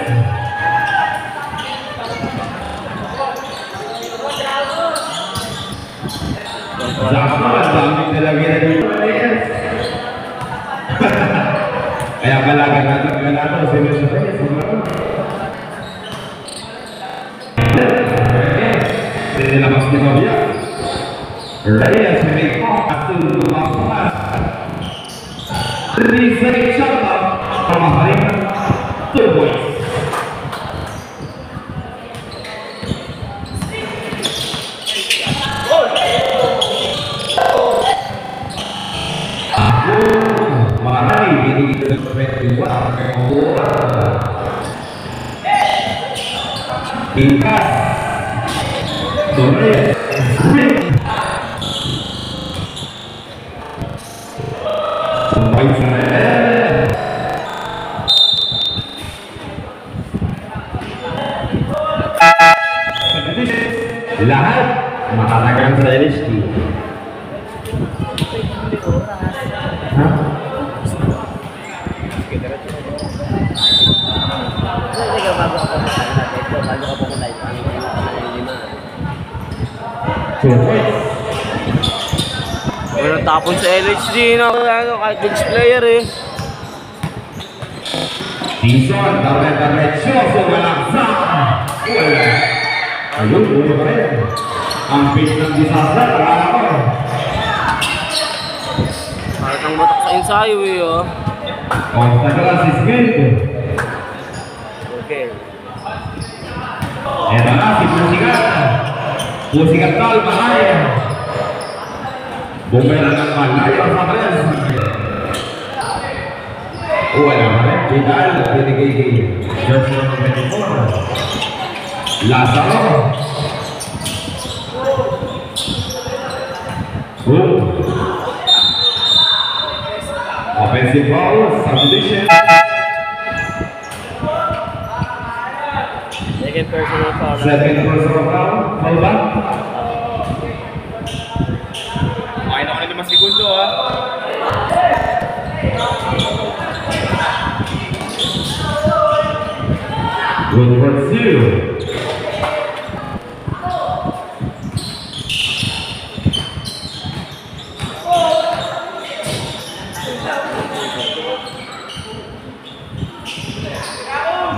Speaker 5: Dapat, dami talaga na dito. Kaya pala ganado, seryoso tayo. Sinilabas ni Fabia. Reyes may kasul lumapas. 3 second shot up. Pamahaling 2 points. number 21. Tingkat. Torres. Baik sana. Lahat makatagang sa Rizky.
Speaker 1: Walang tapon sa LHD na kahit bench player eh.
Speaker 5: Dison, diretso, sumalaksak. Wala. Ayun, ulo pa rin. Ang pitch ng disaster, akala ko.
Speaker 1: Kahit ang batok sa ensayo eh oh.
Speaker 5: Obstacle si Smith.
Speaker 1: Okay.
Speaker 5: Eto na, si Pusigat. Pusigat tol, mahaya. Bumera ng malayo sa press. Wala pa rin. Vidal, pinigay kay Jersey ng 24. Lazaro. Offensive foul, substitution.
Speaker 1: Second personal foul.
Speaker 5: Second personal foul, foul back.
Speaker 3: Kumain ako ng 5 segundo ha.
Speaker 5: Woodward 2.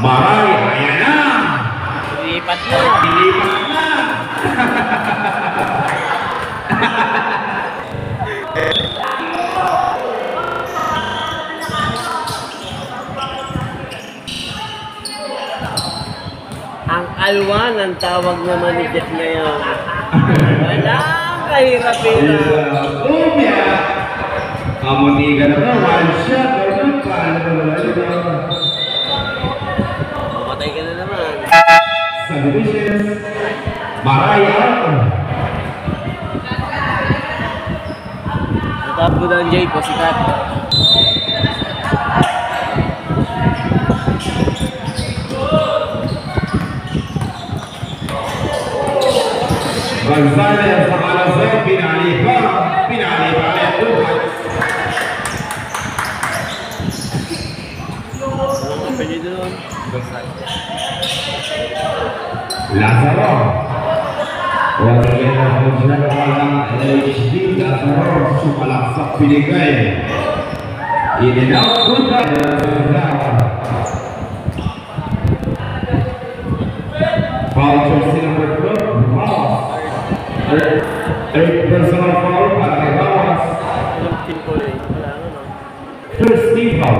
Speaker 5: Maray, ayan na!
Speaker 1: Lipat na.
Speaker 5: Dilipat na!
Speaker 2: Ang alwan ang tawag naman ni Jeff ngayon. Walang kahirap-hirap.
Speaker 5: Umya! Kamunigan na ba? One shot! Ano pa?
Speaker 2: Mamatay ka na naman.
Speaker 5: Subdivisions. Maray out.
Speaker 2: Natap ko doon, Jay, posikat.
Speaker 5: Gonzalez sa Malazon, pinali pa ulit upat.
Speaker 2: Pwede doon.
Speaker 5: Lazaro. Once again, ang ginagawa ng LHD, Lazaro, sumalaksak binigay. In and out, good time. Foul jersey number 12, Ramos. Third personal foul para kay Ramos.
Speaker 2: Team ko eh. Wala nga no.
Speaker 5: First team foul.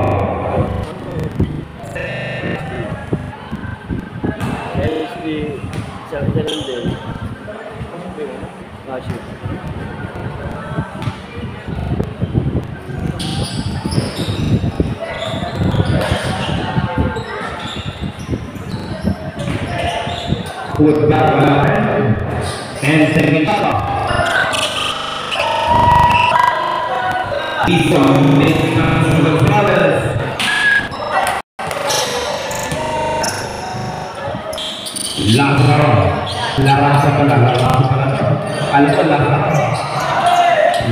Speaker 2: LHD, siya lang din. Shoot.
Speaker 5: Put back 10 seconds up. Ison, Gonzalez. Lazaro. Laraso pala. Alam ko Lazaro.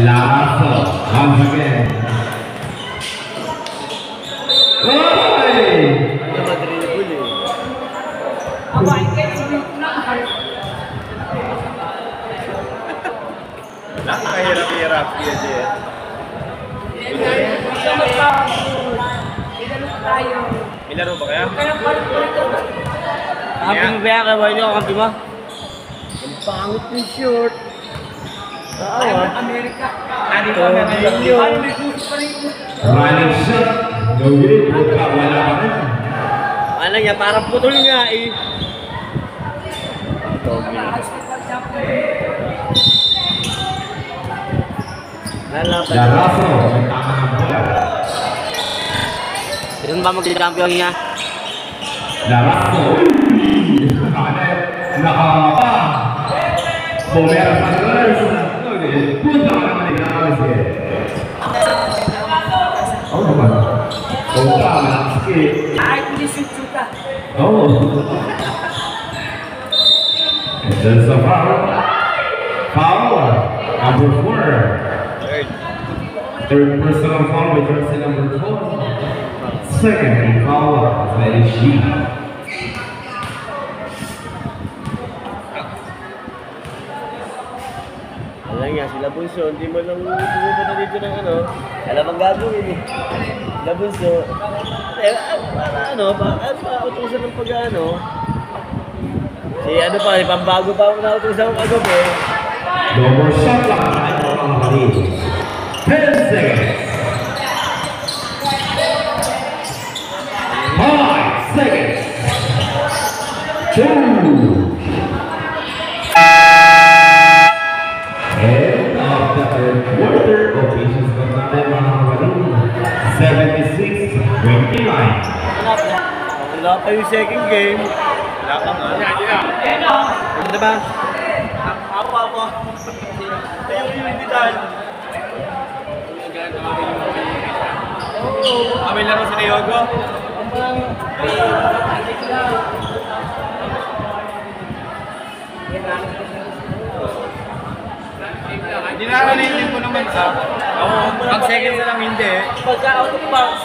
Speaker 5: Laraso. Once again. Oy!
Speaker 2: Ano madribble eh.
Speaker 3: Nakahirap-hirap yan din. Ilaro ba kaya?
Speaker 2: Kampi mo ba yan? Kaya ba nyo kampi mo? Ang pangit ng short.
Speaker 4: Amerika.
Speaker 5: Running shot. No good. Wala pa rin.
Speaker 2: Ano niya? Parang putol nga eh. Lalaban.
Speaker 5: Laraso. May tama ng bola.
Speaker 1: Sino ba mag-champion niya?
Speaker 5: Larato. Nakakapa. Bolera sa Girls. Punta ka naman ikaw. Oh, naman. Punta ka naman.
Speaker 4: Ay, hindi shoot-shoota.
Speaker 5: Oh. And there's a foul. Foul. Number 4. Third personal foul with jersey number 4. Second foul of Medici.
Speaker 2: Wala nga, sila Bunso, hindi mo lang pumunta dito ng ano. Alam ang gagawin eh. Sila Bunso. Para utusan ng pag-ano. Si ano pa, si Pambago pa ako nautusan ng kagabi.
Speaker 5: No more shot clock. 10 seconds. 5 seconds. 2. And after the third quarter, officials got natin mga kabalong 76-29.
Speaker 2: Wala pa yung second game. Wala pa nga. Ano ba? Apo. Yung hindi Kami laro sa Neogo.
Speaker 3: Hindi nakakalitin ko naman sa...
Speaker 2: Pag second na lang hindi.
Speaker 4: Pagka out of bounds.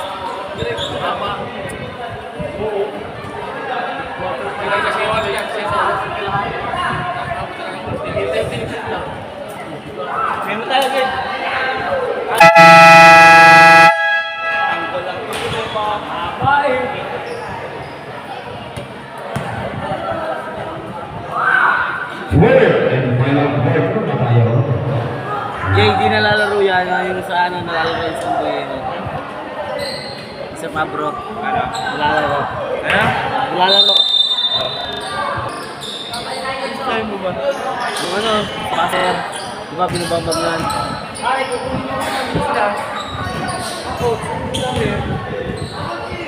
Speaker 2: Memo tayo agad.
Speaker 5: Winner and final quarter na tayo.
Speaker 1: Jay, di nalalaro yan. Yung sa ano, nalalaro yung sa Bueno. Sa Pabro. Nalalaro. Nalalaro.
Speaker 2: Time mo ba?
Speaker 1: Yung ano, passer. Di ba pinababagnan?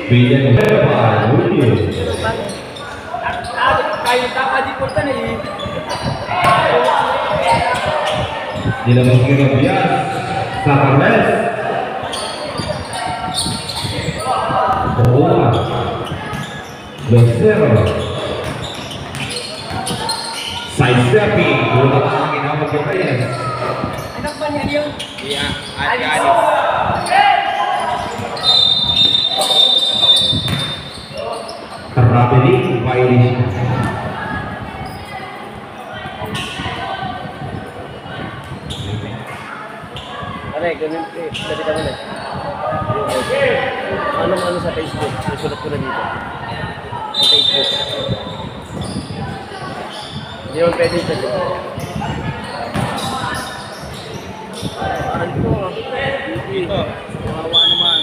Speaker 5: Billion Beba, Williams.
Speaker 4: Kaya kakadiportan eh.
Speaker 5: Dilabas ke Bias, Sakarnes. Bola. Lucero. Side stepping, bola ang ginamit kay Reyes.
Speaker 4: Anak ba niya yun?
Speaker 3: Yeah, Adi.
Speaker 5: Traveling violation.
Speaker 2: Aray, ganun eh. Dali ka muna. Ano sa Facebook? Susulat ko na dito. Sa Facebook. Hindi mo pwede ito dito. Parang ito. Dito. Kawawa naman.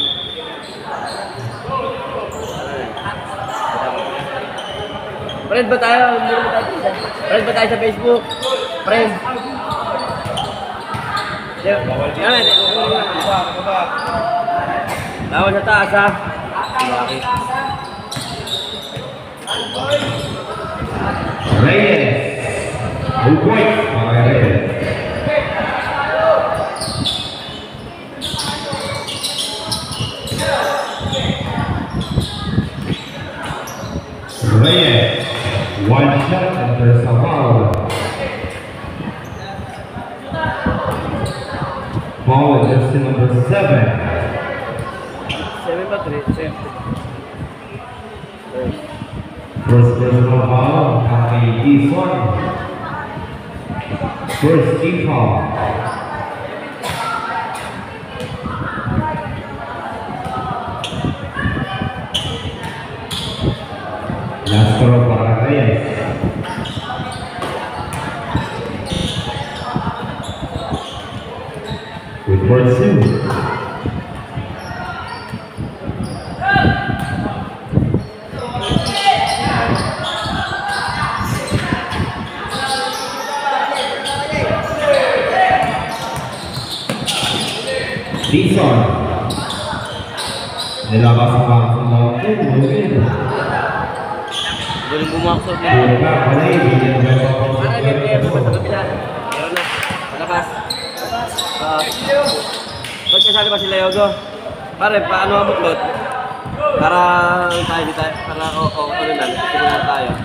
Speaker 2: Friend ba tayo? Friend ba tayo sa Facebook? Friend. Bawal sa taas ha. Bakit?
Speaker 5: Reyes. 2 points para Reyes. Reyes. 1 shot and there's a foul. Foul jersey number 7.
Speaker 2: 7 ba? 3? 7.
Speaker 5: First personal foul kay Dison. First team foul. Last throw para Reyes. With first two. Dison. Nilabas ang mga kumangkin. Lugin.
Speaker 1: Galing bumakso.
Speaker 5: Buka, palay. Bigyan ba ito ako sa
Speaker 1: Meron na. Malakas. Ba't kasali ba sila Yogo? Pare, paano ang butlot? Para tayo, para ano na, simulan tayo.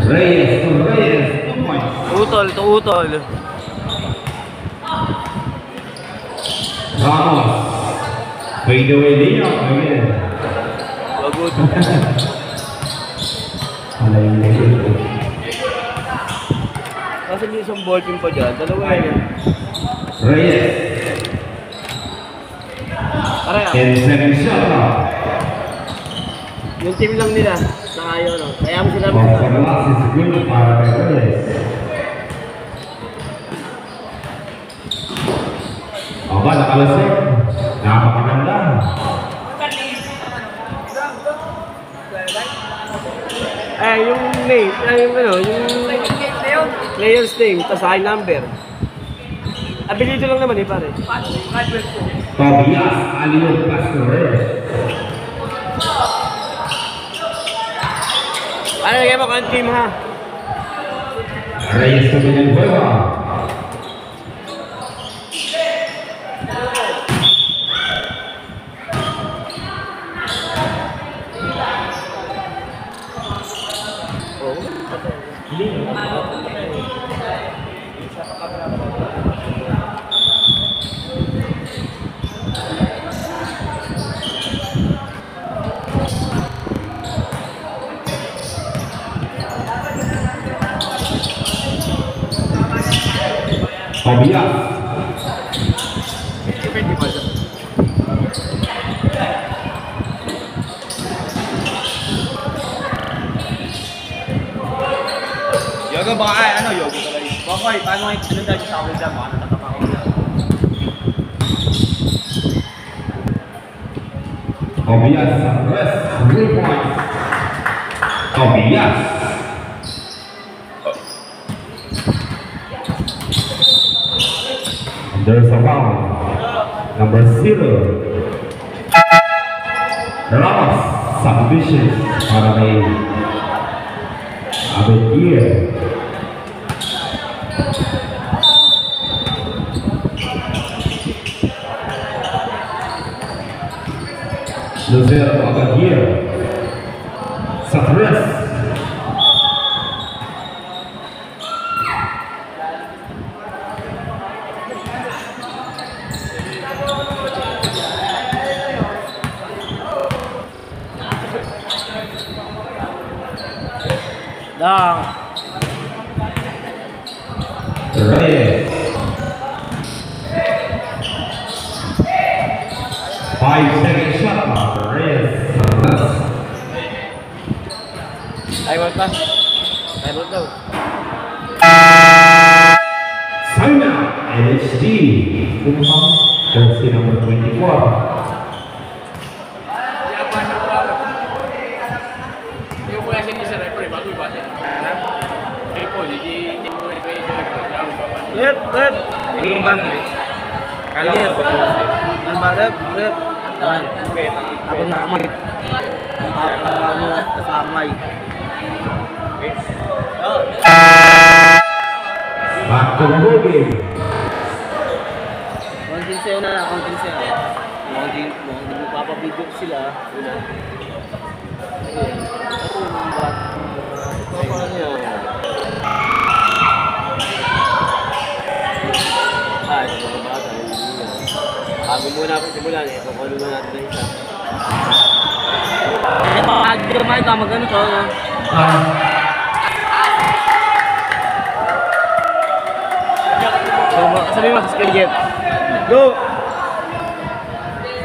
Speaker 5: Reyes, 2 points.
Speaker 1: Utol, utol.
Speaker 5: Ramos. Fade away Leo again.
Speaker 1: Bagut.
Speaker 5: Alay yung Leo.
Speaker 1: Kasi may isang ballpin pa dyan, dalawa yan.
Speaker 5: Reyes.
Speaker 1: Pare,
Speaker 5: 10 seconds shot clock.
Speaker 1: yung team lang nila, nakayo, no? Kaya mo sila
Speaker 5: Pagkakas is good para kay Reyes. Aba, nakalasing. Napakaganda.
Speaker 1: yung name, yung player's name, tas high number. Abilito lang naman eh, pare.
Speaker 5: Tobias Aliyo Pastores.
Speaker 1: Ano lagay mo kang team ha?
Speaker 5: Reyes kemudian Hueva. Tobias.
Speaker 3: Yoga baka ano, yoga talaga. Bakoy, paano nga ano dahil sa akin dyan, baka natatapa ko dyan.
Speaker 5: Tobias Santos, 3 points. Tobias. There's a foul. Number 0. Ramos, submission para kay Abedie. Lucero Abedie. Satres.
Speaker 1: Dang.
Speaker 5: Reyes. 5-second shot clock. Reyes.
Speaker 1: Timeout pa. Timeout daw.
Speaker 5: Sauna LHD. Jersey number 24.
Speaker 1: Rep. Yung bang. Kalir. Ang barep, rep. Ako na kamay. Kamay.
Speaker 5: Back to the ball game.
Speaker 1: Kontin sa'yo na, kontin sa'yo. Mukhang di magpapabidyo sila. Una. Ito yung mga bat. Paano yan? Ito mga bata. Bago muna ako simulan eh. Kukulo na natin na isa. Ito, mag-gamay ka, mag-ano to, no? Sabi mo sa skill get. Go!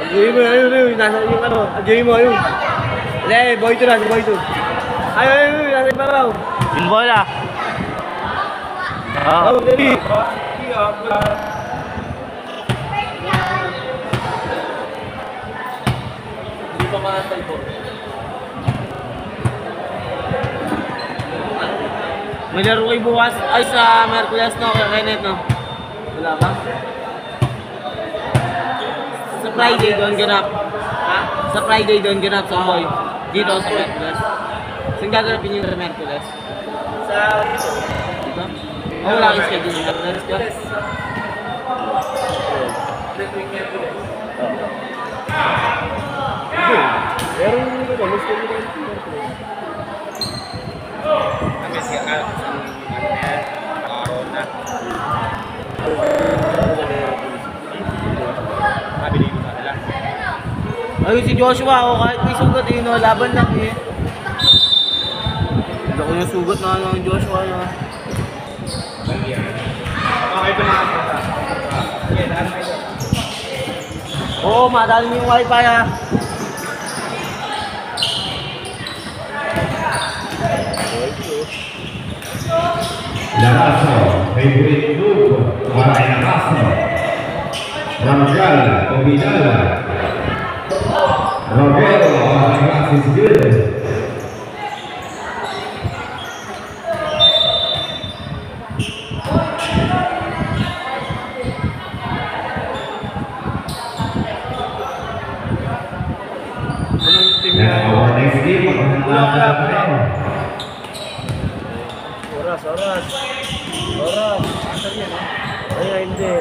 Speaker 1: Agawin mo, ayun. Nasa yung ano, agawin mo, ayun. Hindi, boy 2 na, si boy 2. Ayun, nasa yung paraw. Yung bola. Oh, dali. Hindi pa makantay po. May laro kayo bukas. Ay, sa Merkules, no? Kaya Kenneth, no? Wala ba? Sa Friday doon ganap. Ha? Sa Friday doon ganap sa Moy. Dito sa Merkules. Saan gaganapin yung Merkules?
Speaker 3: Sa
Speaker 1: Dito? Oh, wala kang schedule yung Merkules ka?
Speaker 2: Meron yung ito, gusto ko rin.
Speaker 3: kami si Al, na. Sabi dito sa nila.
Speaker 1: Ayun si Joshua, oh, kahit may sugat eh, no? Laban lang eh. Hindi ko yung sugat na ano ang Joshua, no?
Speaker 3: Okay, tumakas ka. Sige, daan mo ito.
Speaker 1: Oo, madali mo yung wifi, ha?
Speaker 5: Larazo, favorite move para Larazo. Rangel, Combinada. Romero, the pass is good. And our next game,
Speaker 2: Oras. Oras. Asan yan, ha? Ay, hindi.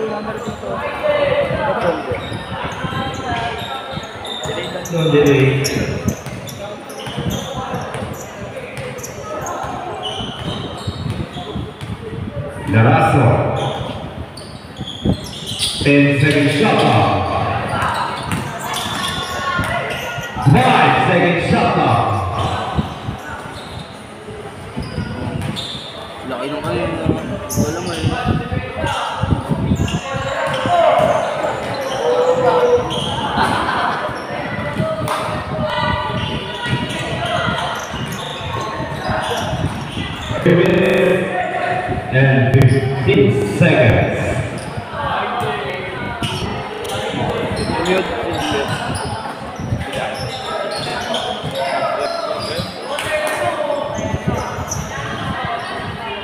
Speaker 2: Number dito.
Speaker 5: no delay. Larazo. 10-second shot clock. 5-second shot clock.
Speaker 1: Laki nung ano yun, wala mo yun.
Speaker 5: And 15 seconds.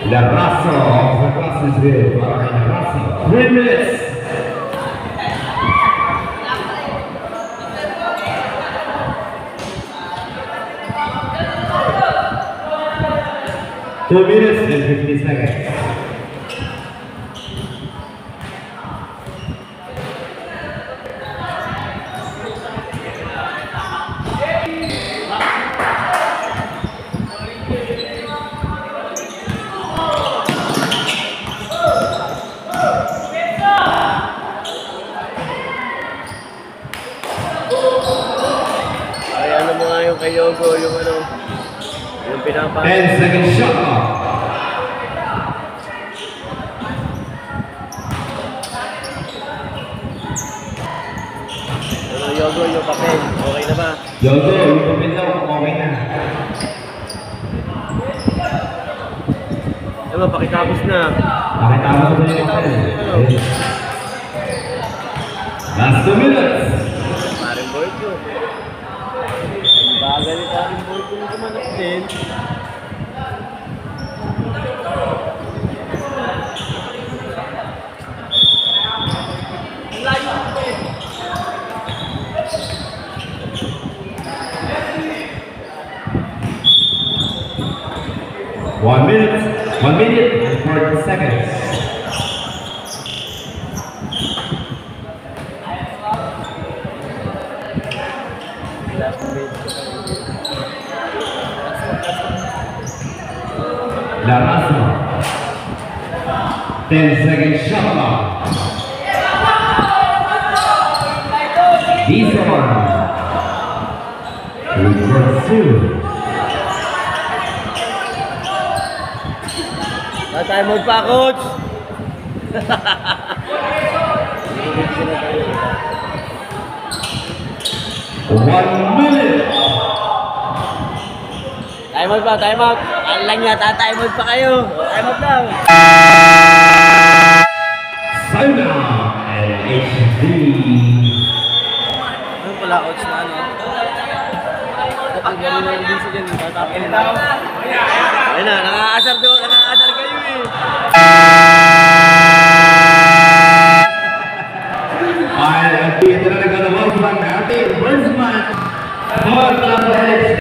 Speaker 5: Larazo of the Classesville. Larazo. 3 minutes. Two minutes and 50 seconds.
Speaker 2: Ay, ano mo nga yung kay Yogo, yung ano, yung pinapa.
Speaker 5: 10 seconds shot clock.
Speaker 2: Ano, Yogo, yung papel. Okay na ba?
Speaker 5: Yogo, yung pumila ko okay na.
Speaker 2: Ano, pakitapos na.
Speaker 5: Nakitama ko na yung papel. Last 2 minutes.
Speaker 2: Paring boy ko. Ang bagal ni paring boy ko yung kumanap din.
Speaker 5: One minute and 40 seconds. Larazo. 10 seconds shot clock. This one. We pursue.
Speaker 2: Time out pa, coach!
Speaker 5: One minute.
Speaker 1: Time out pa, time out. Alang yata, time out pa kayo. Time out lang.
Speaker 5: Sauna and HD.
Speaker 1: Ano pala, coach na ano? Kapag gano'n na yung busy dyan, tatapin nila. Ayun na, nakakasar kayo eh.
Speaker 5: Ay, at dito na nagkalawa sa ating first match for the